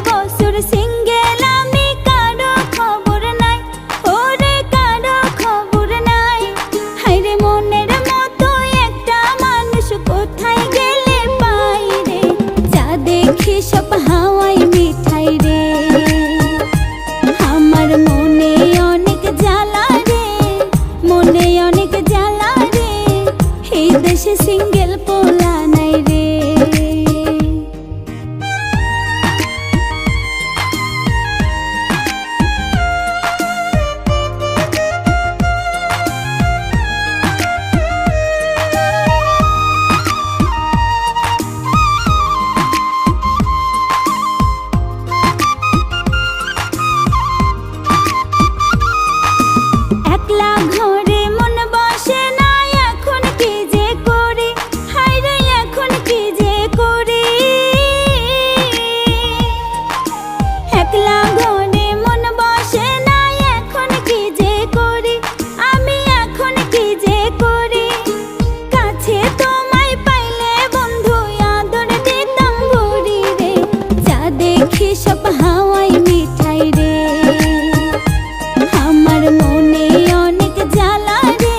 বছর সিঙ্গেল আমি, কারো খবর নাই, ওরে কারো খবর নাই। হায়রে মনের মতো একটা মানুষ কোথায় গেলে পাই রে, যা দেখি সব হাওয়াই মিঠাই রে। আমার মনে অনেক জ্বালা রে, মনে অনেক জ্বালা রে, এই দেশে সিঙ্গেল পোলা নাই রে। একলা ঘরে মন বসে না, এখন কি যে করি, হায়রে এখন কি যে করি। একলা ঘরে মন বসে না, এখন কি যে করি, আমি এখন কি যে করি। কাছে তোমায় পাইলে বন্ধু আদর দিতাম ভরি রে, যা দেখি সব হাওয়াই মিঠাই রে। আমার মনে অনেক জ্বালা রে,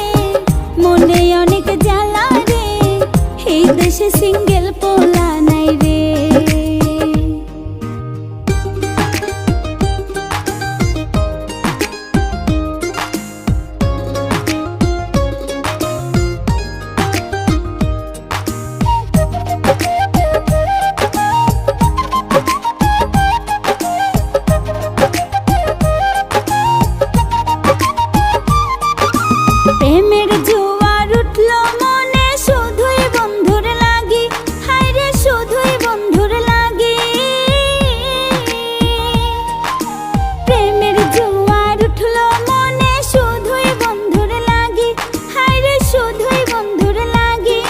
মনে অনেক জ্বালা রে, এই দেশে সিঙ্গেল পোলা নাই রে। প্রেমের জোয়ার উঠলো মনে, শুধুই বন্ধুর লাগি, হায়রে শুধুই বন্ধুর লাগি। প্রেমের জোয়ার উঠলো মনে, শুধুই বন্ধুর লাগি, হায়রে শুধুই বন্ধুর লাগি।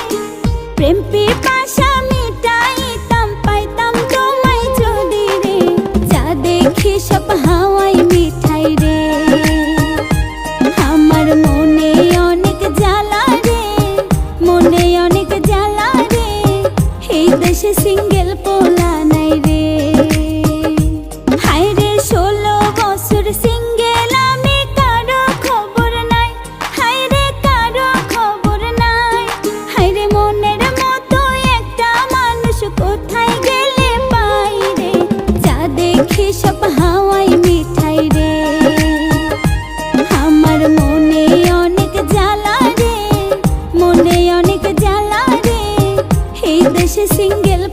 প্রেম পিপাসা মিটাইতাম, পাইতাম তোমায় যদি রে, যা দেখি সব হাওয়াই মিঠাই রে। আমার মনে অনেক জ্বালা রে, মনে অনেক জ্বালা রে, এই দেশে সিঙ্গেল পোলা নাই রে। হায়রে 16 বছর সিঙ্গেল আমি, কারো খবর নাই, হায়রে কারো খবর নাই। হায়রে মনের মতো একটা মানুষ কোথায় গেলে পাই রে, যা দেখি সব হাওয়াই মিঠাই রে। আমার মনে অনেক জ্বালা রে, মনে অনেক জ্বালা রে, এই দেশে সিঙ্গেল